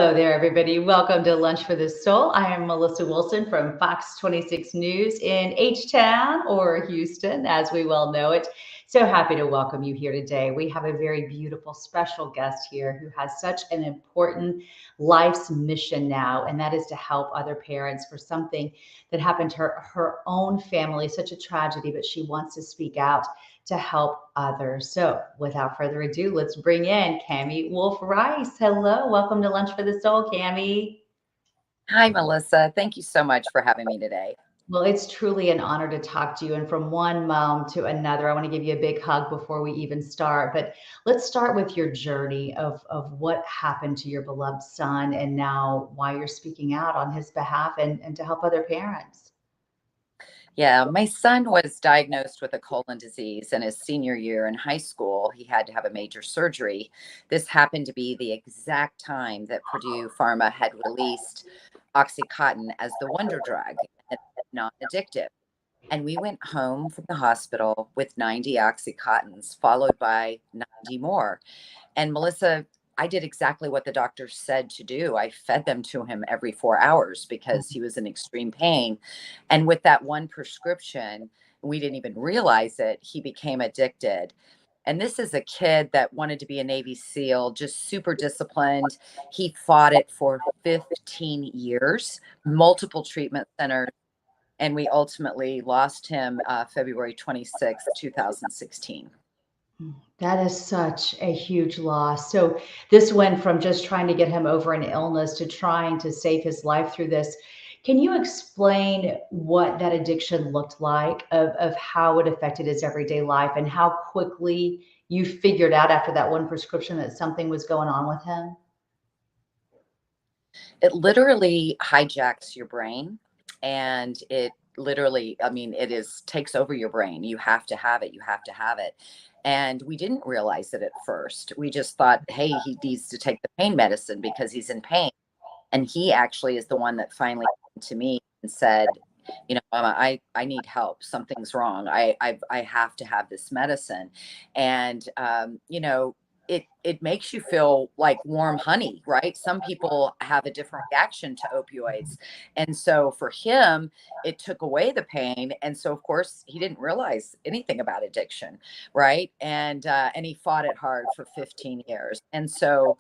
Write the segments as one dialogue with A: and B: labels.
A: Hello there, everybody. Welcome to Lunch for the Soul. I am Melissa Wilson from Fox 26 News in H-Town, or Houston, as we well know it. So happy to welcome you here today. We have a very beautiful, special guest here who has such an important life's mission now, and that is to help other parents for something that happened to her own family, such a tragedy, but she wants to speak out to help others. So without further ado, let's bring in Cammie Wolf Rice. Hello, welcome to Lunch for the Soul, Cammie.
B: Hi, Melissa. Thank you so much for having me today.
A: Well, it's truly an honor to talk to you. And from one mom to another, I want to give you a big hug before we even start. But let's start with your journey of what happened to your beloved son and now why you're speaking out on his behalf and to help other parents.
B: Yeah, my son was diagnosed with a colon disease in his senior year in high school. He had to have a major surgery. This happened to be the exact time that Purdue Pharma had released Oxycontin as the wonder drug and non-addictive. And we went home from the hospital with 90 Oxycontins, followed by 90 more. And Melissa, I did exactly what the doctor said to do. I fed them to him every 4 hours because he was in extreme pain. And with that one prescription, we didn't even realize it, he became addicted. And this is a kid that wanted to be a Navy SEAL, just super disciplined. He fought it for 15 years, multiple treatment centers, and we ultimately lost him February 26th, 2016.
A: That is such a huge loss. So this went from just trying to get him over an illness to trying to save his life through this. Can you explain what that addiction looked like, of how it affected his everyday life and how quickly you figured out after that one prescription that something was going on with him?
B: It literally hijacks your brain, and it literally, I mean, it is takes over your brain. You have to have it. You have to have it. And we didn't realize it at first. We just thought, hey, he needs to take the pain medicine because he's in pain. And he actually is the one that finally came to me and said, Mama, I need help. Something's wrong. I have to have this medicine. And it makes you feel like warm honey, right? Some people have a different reaction to opioids. And so for him, it took away the pain. And so of course he didn't realize anything about addiction, right? And he fought it hard for 15 years. And so,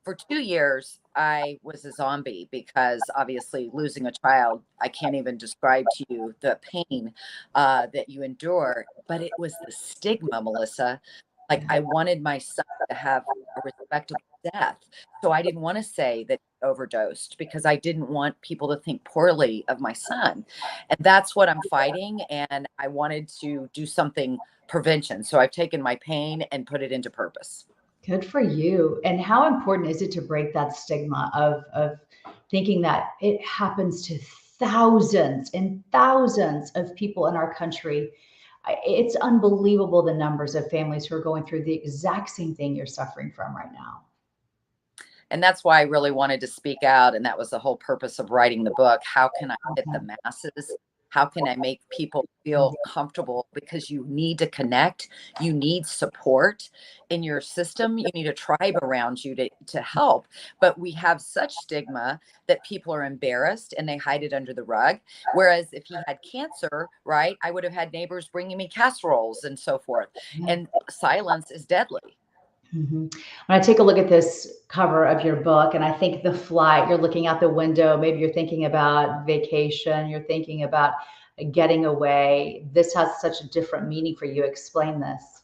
B: for 2 years, I was a zombie because obviously losing a child, I can't even describe to you the pain that you endure. But it was the stigma, Melissa. Like, I wanted my son to have a respectable death. So I didn't want to say that he overdosed because I didn't want people to think poorly of my son. And that's what I'm fighting. And I wanted to do something prevention. So I've taken my pain and put it into purpose.
A: Good for you. And how important is it to break that stigma of thinking that it happens to thousands and thousands of people in our country? It's unbelievable the numbers of families who are going through the exact same thing you're suffering from right now.
B: And that's why I really wanted to speak out. And that was the whole purpose of writing the book. How can I hit the masses? How can I make people feel comfortable? Because you need to connect. You need support in your system. You need a tribe around you to help. But we have such stigma that people are embarrassed and they hide it under the rug. Whereas if he had cancer, right, I would have had neighbors bringing me casseroles and so forth. And silence is deadly.
A: When I take a look at this cover of your book, and I think the flight, you're looking out the window, maybe you're thinking about vacation, you're thinking about getting away. This has such a different meaning for you. Explain this.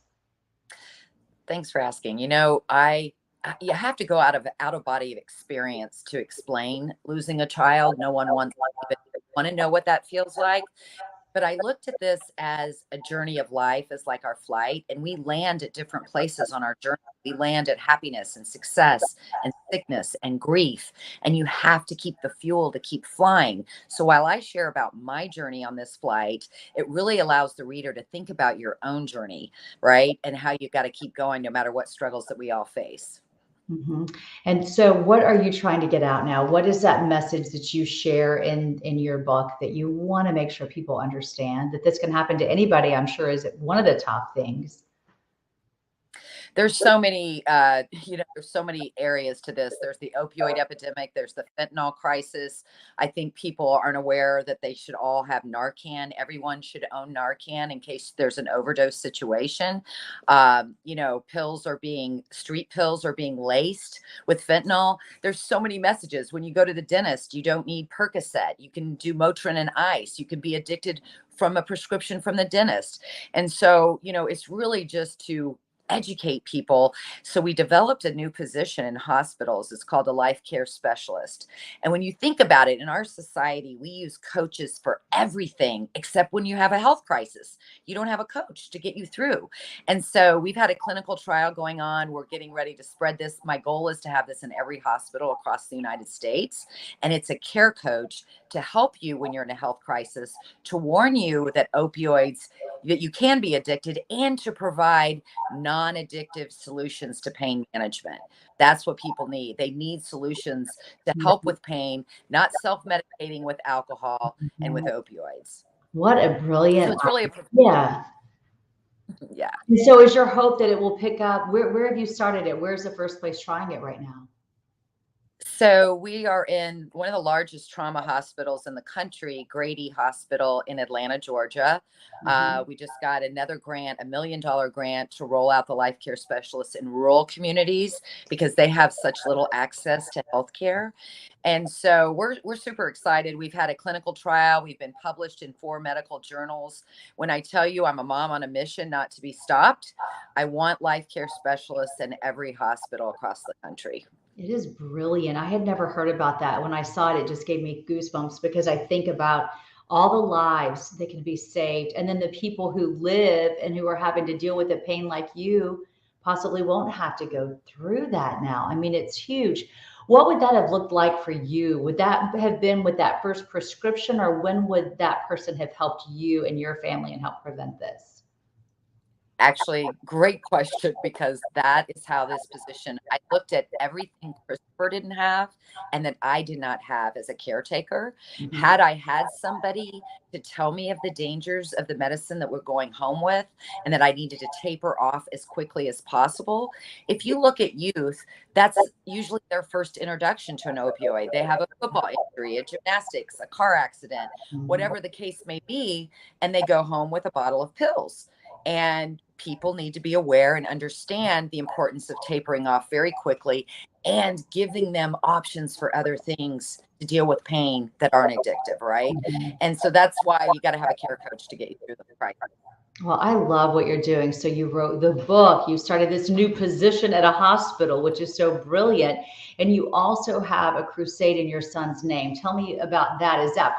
B: Thanks for asking. You have to go out of body experience to explain losing a child. No one wants to want to know what that feels like. But I looked at this as a journey of life, as like our flight, and we land at different places on our journey. We land at happiness and success and sickness and grief, and you have to keep the fuel to keep flying. So while I share about my journey on this flight, it really allows the reader to think about your own journey, right? And how you've got to keep going no matter what struggles that we all face.
A: And so, what are you trying to get out now? What is that message that you share in your book that you want to make sure people understand that this can happen to anybody? I'm sure is one of the top things.
B: There's so many, there's so many areas to this. There's the opioid epidemic. There's the fentanyl crisis. I think people aren't aware that they should all have Narcan. Everyone should own Narcan in case there's an overdose situation. Street pills are being laced with fentanyl. There's so many messages. When you go to the dentist, you don't need Percocet. You can do Motrin and ice. You can be addicted from a prescription from the dentist. And so, it's really just to educate people. So we developed a new position in hospitals. It's called a life care specialist. And when you think about it, in our society, we use coaches for everything except when you have a health crisis. You don't have a coach to get you through. And so we've had a clinical trial going on. We're getting ready to spread this. My goal is to have this in every hospital across the United States. And it's a care coach to help you when you're in a health crisis, to warn you that that you can be addicted, and to provide non-addictive solutions to pain management. That's what people need. They need solutions to help with pain, not self-medicating with alcohol and with opioids.
A: What a brilliant,
B: so it's really
A: yeah.
B: Yeah.
A: And so is your hope that it will pick up? Where have you started it? Where's the first place trying it right now?
B: So we are in one of the largest trauma hospitals in the country, Grady Hospital in Atlanta, Georgia. We just got another grant, $1 million grant, to roll out the life care specialists in rural communities because they have such little access to healthcare. And so we're super excited. We've had a clinical trial. We've been published in 4 medical journals. When I tell you I'm a mom on a mission not to be stopped, I want life care specialists in every hospital across the country.
A: It is brilliant. I had never heard about that. When I saw it, it just gave me goosebumps because I think about all the lives that can be saved. And then the people who live and who are having to deal with the pain like you possibly won't have to go through that now. I mean, it's huge. What would that have looked like for you? Would that have been with that first prescription, or when would that person have helped you and your family and help prevent this?
B: Actually, great question, because that is how this position, I looked at everything Christopher didn't have and that I did not have as a caretaker. Had I had somebody to tell me of the dangers of the medicine that we're going home with and that I needed to taper off as quickly as possible. If you look at youth, that's usually their first introduction to an opioid. They have a football injury, a gymnastics, a car accident, whatever the case may be, and they go home with a bottle of pills. And people need to be aware and understand the importance of tapering off very quickly and giving them options for other things to deal with pain that aren't addictive, right? And so that's why you got to have a care coach to get you through the crisis.
A: Well, I love what you're doing. So you wrote the book, you started this new position at a hospital, which is so brilliant. And you also have a crusade in your son's name. Tell me about that. Is that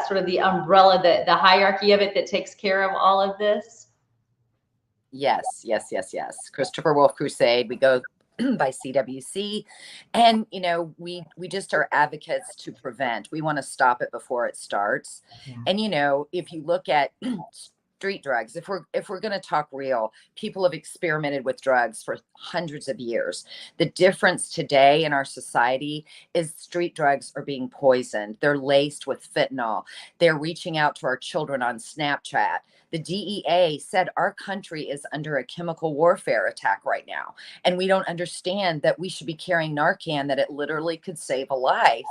A: sort of the umbrella, the hierarchy of it that takes care of all of this?
B: Yes. Christopher Wolf Crusade. We go by CWC, and we just are advocates to prevent. We want to stop it before it starts.
A: Yeah.
B: And if you look at street drugs, if we're going to talk real, people have experimented with drugs for hundreds of years. The difference today in our society is street drugs are being poisoned. They're laced with fentanyl. They're reaching out to our children on Snapchat. The DEA said our country is under a chemical warfare attack right now. And we don't understand that we should be carrying Narcan, that it literally could save a life.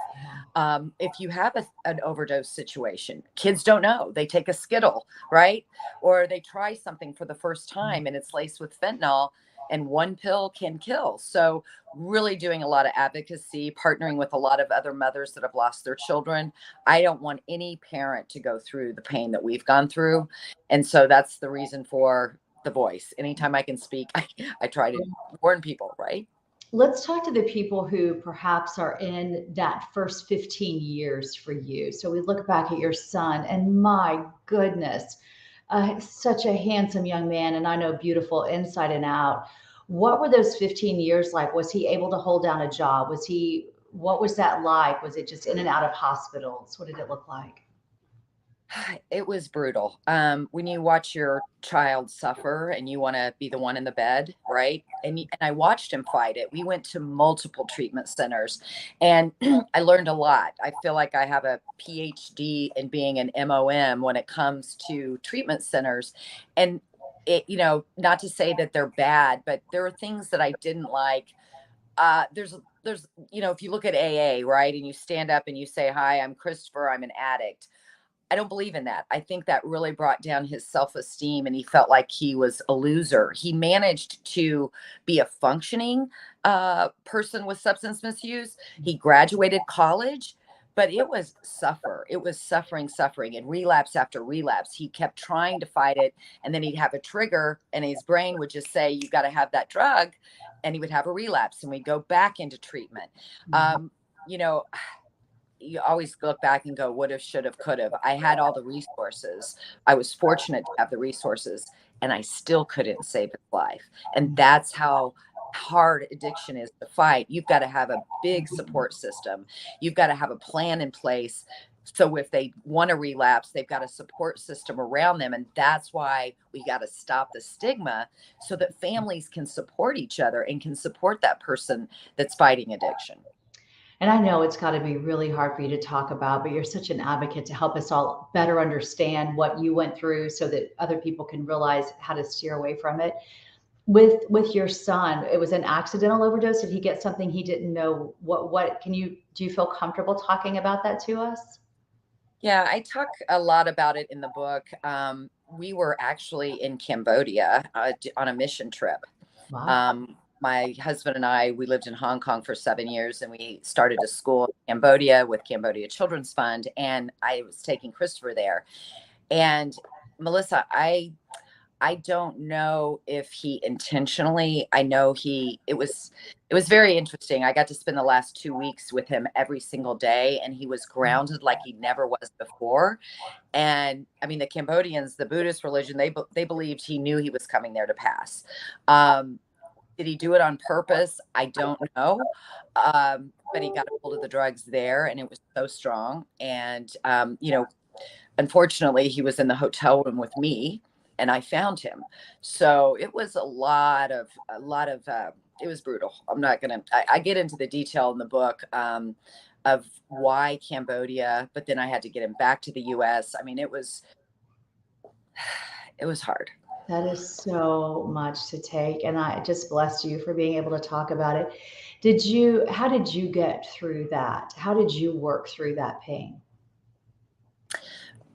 B: If you have an overdose situation, kids don't know. They take a Skittle, right? Or they try something for the first time and it's laced with fentanyl, and one pill can kill. So really doing a lot of advocacy, partnering with a lot of other mothers that have lost their children. I don't want any parent to go through the pain that we've gone through. And so that's the reason for the voice. Anytime I can speak, I try to warn people, right?
A: Let's talk to the people who perhaps are in that first 15 years for you. So we look back at your son, and my goodness, such a handsome young man, and I know beautiful inside and out. What were those 15 years like? Was he able to hold down a job? What was that like? Was it just in and out of hospitals? What did it look like?
B: It was brutal. When you watch your child suffer and you want to be the one in the bed, right? And I watched him fight it. We went to multiple treatment centers, and I learned a lot. I feel like I have a PhD in being an MOM when it comes to treatment centers. And it, not to say that they're bad, but there are things that I didn't like. There's, if you look at AA, right, and you stand up and you say, "Hi, I'm Christopher, I'm an addict." I don't believe in that. I think that really brought down his self-esteem, and he felt like he was a loser. He managed to be a functioning person with substance misuse. He graduated college, but it was suffer. It was suffering, and relapse after relapse. He kept trying to fight it, and then he'd have a trigger, and his brain would just say, "You got to have that drug," and he would have a relapse, and we'd go back into treatment. Um, you know, you always look back and go, "Would have, should have, could have." I had all the resources. I was fortunate to have the resources, and I still couldn't save his life. And that's how hard addiction is to fight. You've got to have a big support system. You've got to have a plan in place. So if they want to relapse, they've got a support system around them. And that's why we got to stop the stigma so that families can support each other and can support that person that's fighting addiction.
A: And I know it's got to be really hard for you to talk about, but you're such an advocate to help us all better understand what you went through so that other people can realize how to steer away from it. With your son, it was an accidental overdose. Did he get something he didn't know? What do you feel comfortable talking about that to us?
B: Yeah, I talk a lot about it in the book. We were actually in Cambodia on a mission trip.
A: Wow.
B: My husband and I, we lived in Hong Kong for 7 years, and we started a school in Cambodia with Cambodia Children's Fund. And I was taking Christopher there. And Melissa, I don't know if he intentionally, I know it was very interesting. I got to spend the last 2 weeks with him every single day, and he was grounded like he never was before. And I mean, the Cambodians, the Buddhist religion, they believed he knew he was coming there to pass. Did he do it on purpose? I don't know. But he got a hold of the drugs there, and it was so strong. And unfortunately, he was in the hotel room with me, and I found him. So it was it was brutal. I'm not gonna. I get into the detail in the book of why Cambodia, but then I had to get him back to the U.S. I mean, it was hard.
A: That is so much to take. And I just blessed you for being able to talk about it. How did you get through that? How did you work through that pain?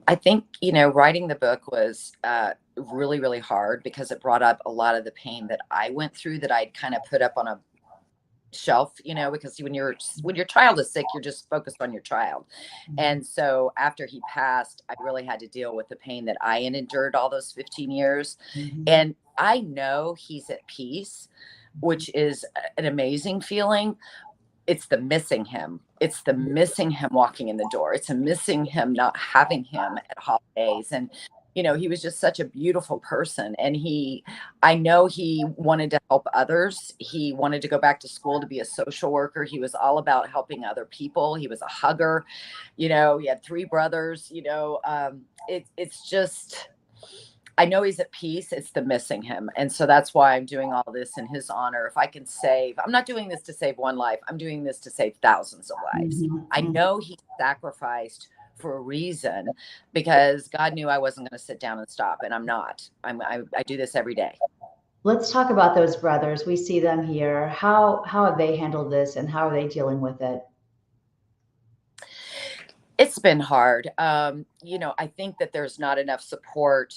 B: I think, writing the book was really, really hard because it brought up a lot of the pain that I went through that I'd kind of put up on a shelf, because when your child is sick, you're just focused on your child. And so after he passed, I really had to deal with the pain that I had endured all those 15 years.
A: Mhm.
B: And I know he's at peace, which is an amazing feeling. It's the missing him. It's the missing him walking in the door. It's a missing him not having him at holidays. And, he was just such a beautiful person. And I know he wanted to help others. He wanted to go back to school to be a social worker. He was all about helping other people. He was a hugger. He had 3 brothers. It's just, I know he's at peace. It's the missing him. And so that's why I'm doing all this in his honor. If I can I'm not doing this to save one life. I'm doing this to save thousands of lives.
A: Mhm.
B: I
A: Mhm.
B: know he sacrificed for a reason because God knew I wasn't going to sit down and stop. And I'm not. I do this every day.
A: Let's talk about those brothers. We see them here. How have they handled this and how are they dealing with it?
B: It's been hard. I think that there's not enough support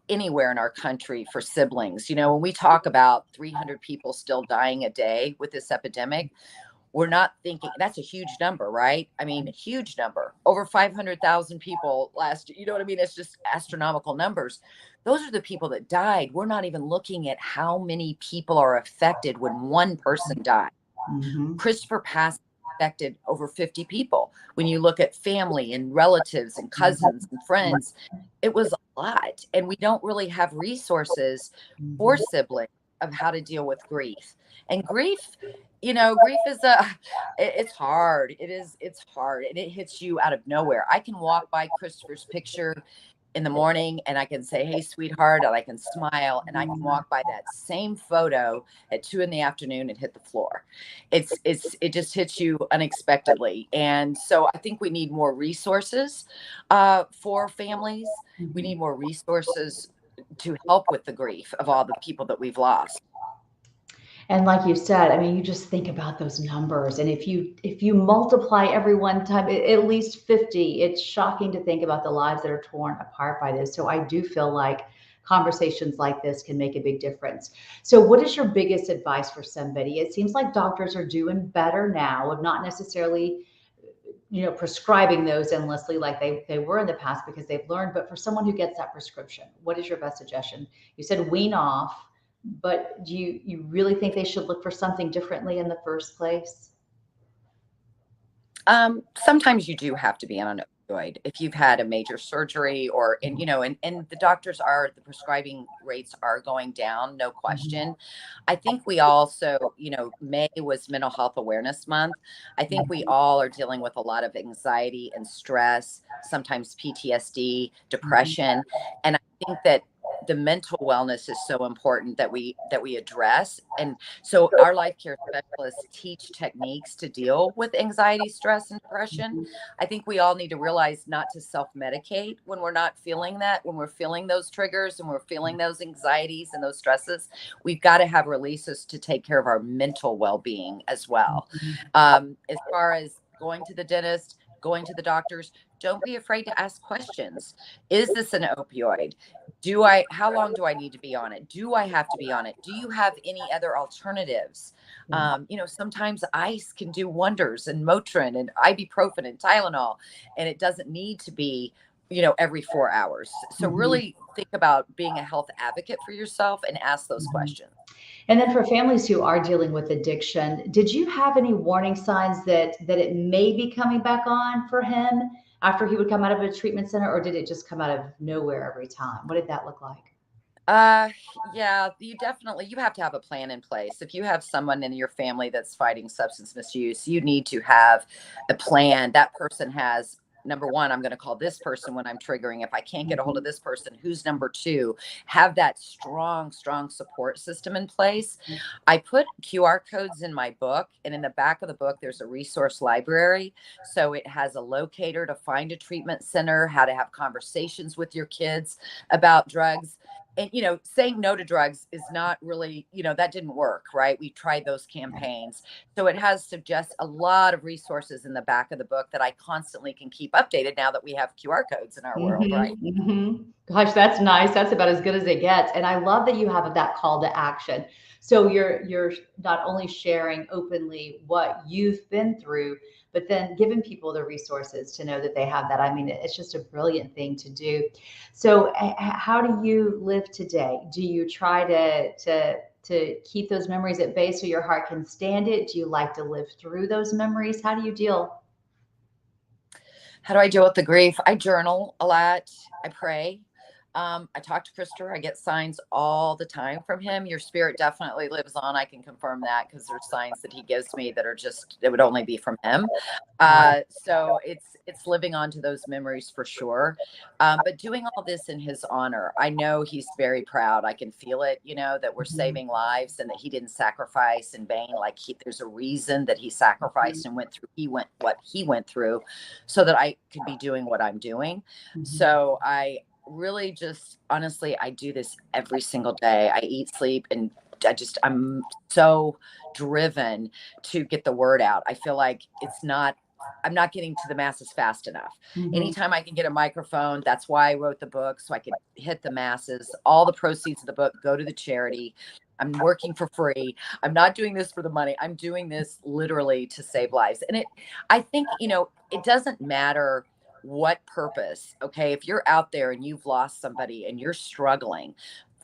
B: anywhere in our country for siblings. When we talk about 300 people still dying a day with this epidemic, we're not thinking that's a huge number, right? I mean, a huge number, over 500,000 people last year. You know what I mean? It's just astronomical numbers. Those are the people that died. We're not even looking at how many people are affected when one person died.
A: Mhm.
B: Christopher passed affected over 50 people. When you look at family and relatives and
A: Mhm.
B: cousins and friends, it was a lot. And we don't really have resources for
A: Mhm.
B: siblings of how to deal with grief. And grief is it's hard. It's hard and it hits you out of nowhere. I can walk by Christopher's picture in the morning and I can say, "Hey, sweetheart," and I can smile, and I can walk by that same photo at 2 in the afternoon and hit the floor. It just hits you unexpectedly. And so I think we need more resources for families. We
A: Mhm.
B: need more resources to help with the grief of all the people that we've lost.
A: And like you said, I mean, you just think about those numbers, and if you multiply every one time at least 50, it's shocking to think about the lives that are torn apart by this. So I do feel like conversations like this can make a big difference. So what is your biggest advice for somebody? It seems like doctors are doing better now of not necessarily, prescribing those endlessly like they were in the past because they've learned. But for someone who gets that prescription, what is your best suggestion? You said wean off, but do you really think they should look for something differently in the first place?
B: Sometimes you do have to be on an opioid if you've had a major surgery and the the prescribing rates are going down, no
A: Mhm.
B: question. I think we also, May was Mental Health Awareness Month. I think we
A: Mhm.
B: all are dealing with a lot of anxiety and stress, sometimes PTSD,
A: Mhm.
B: depression. And I think that the mental wellness is so important that we address. And so our life care specialists teach techniques to deal with anxiety, stress, and depression.
A: Mhm.
B: I think we all need to realize not to self-medicate when we're not feeling that, when we're feeling those triggers and we're feeling those anxieties and those stresses. We've got to have releases to take care of our mental well-being as well.
A: Mhm.
B: As far as going to the dentist, going to the doctors, don't be afraid to ask questions. Is this an opioid? How long do I need to be on it? Do I have to be on it? Do you have any other alternatives?
A: Yeah.
B: Sometimes ice can do wonders, and Motrin and ibuprofen and Tylenol, and it doesn't need to be, every 4 hours. So
A: Mhm.
B: really think about being a health advocate for yourself and ask those
A: Mhm.
B: questions.
A: And then for families who are dealing with addiction, did you have any warning signs that it may be coming back on for him after he would come out of a treatment center, or did it just come out of nowhere every time? What did that look like?
B: Uh, yeah, you have to have a plan in place. If you have someone in your family that's fighting substance misuse, you need to have a plan. That person has number one, I'm going to call this person when I'm triggering. If I can't get a hold of
A: Mhm.
B: this person, who's number two? Have that strong, strong support system in place. I put QR codes in my book, and in the back of the book, there's a resource library. So it has a locator to find a treatment center, how to have conversations with your kids about drugs. And saying no to drugs is not really, that didn't work, right? We tried those campaigns. So it has suggests a lot of resources in the back of the book that I constantly can keep updated now that we have QR codes in our world, right?
A: Mhm, mhm. Gosh, that's nice. That's about as good as it gets. And I love that you have that call to action. So you're not only sharing openly what you've been through, but then giving people the resources to know that they have that. I mean, it's just a brilliant thing to do. So how do you live today? Do you try to keep those memories at bay so your heart can stand it? Do you like to live through those memories? How do you deal?
B: How do I deal with the grief? I journal a lot. I pray. I talk to Christopher. I get signs all the time from him. Your spirit definitely lives on. I can confirm that because there's signs that he gives me that are just it would only be from him. So it's living on to those memories for sure. But doing all this in his honor, I know he's very proud. I can feel it. That we're
A: Mhm,
B: saving lives and that he didn't sacrifice in vain. Like there's a reason that he sacrificed and went through. He went what he went through so that I could be doing what I'm doing.
A: mhm,
B: So I really just honestly, I do this every single day. I eat, sleep, and I'm so driven to get the word out. I feel like I'm not getting to the masses fast enough.
A: mhm.
B: Anytime I can get a microphone, that's why I wrote the book, so I could hit the masses. All the proceeds of the book go to the charity. I'm working for free. I'm not doing this for the money. I'm doing this literally to save lives. And I think, it doesn't matter what purpose. Okay. If you're out there and you've lost somebody and you're struggling,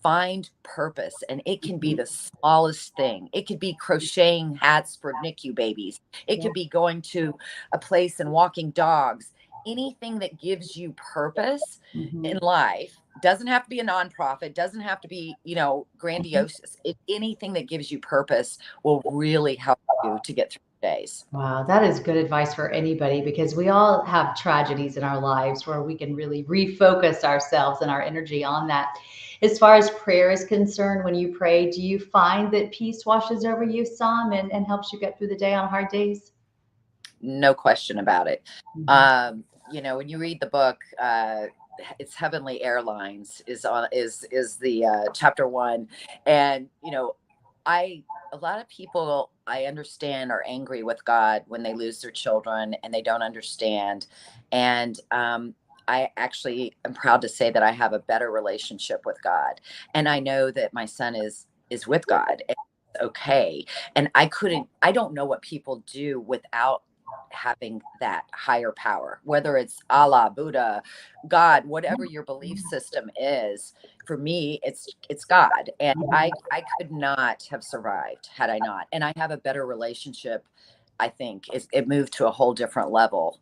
B: find purpose. And it can be
A: Mhm.
B: the smallest thing. It could be crocheting hats for NICU babies. It
A: Yeah.
B: could be going to a place and walking dogs. Anything that gives you purpose in
A: Mhm.
B: life doesn't have to be a nonprofit, doesn't have to be,
A: Mhm.
B: grandiose. Anything that gives you purpose will really help you to get through the days.
A: Wow, that is good advice for anybody because we all have tragedies in our lives where we can really refocus ourselves and our energy on that. As far as prayer is concerned, when you pray, do you find that peace washes over you some and helps you get through the day on hard days?
B: No question about it.
A: Mhm.
B: When you read the book, it's Heavenly Airlines is on is the chapter one. And a lot of people, I understand, are angry with God when they lose their children and they don't understand. And I actually am proud to say that I have a better relationship with God, and I know that my son is with God. And it's okay. And I don't know what people do without having that higher power, whether it's Allah, Buddha, God, whatever your belief system is. For me, it's God, and I could not have survived had I not. And I have a better relationship. I think it moved to a whole different level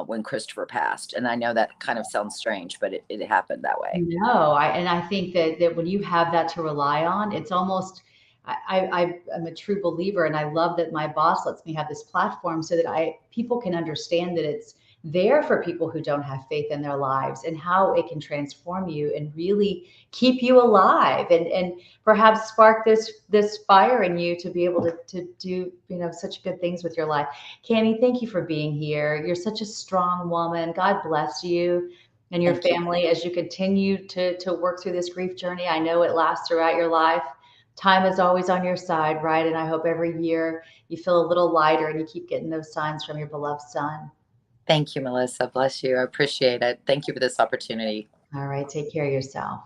B: when Christopher passed, and I know that kind of sounds strange, but it happened that way.
A: No, and I think that when you have that to rely on, it's almost, I'm a true believer, and I love that my boss lets me have this platform so that people can understand that it's there for people who don't have faith in their lives, and how it can transform you and really keep you alive, and perhaps spark this fire in you to be able to do, such good things with your life. Cammie, thank you for being here. You're such a strong woman. God bless you and your
B: Thank you.
A: family as you continue to work through this grief journey. I know it lasts throughout your life. Time is always on your side, right? And I hope every year you feel a little lighter and you keep getting those signs from your beloved son.
B: Thank you, Melissa. Bless you. I appreciate it. Thank you for this opportunity.
A: All right, take care of yourself.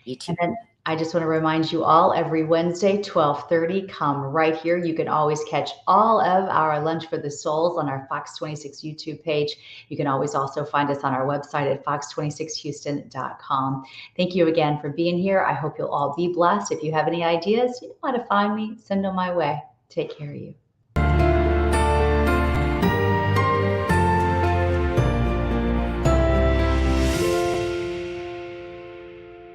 B: You too.
A: And then I just want to remind you all, every Wednesday, 12:30, come right here. You can always catch all of our Lunch for the Souls on our Fox 26 YouTube page. You can always also find us on our website at fox26houston.com. Thank you again for being here. I hope you'll all be blessed. If you have any ideas, you know how to find me. Send them my way. Take care of you.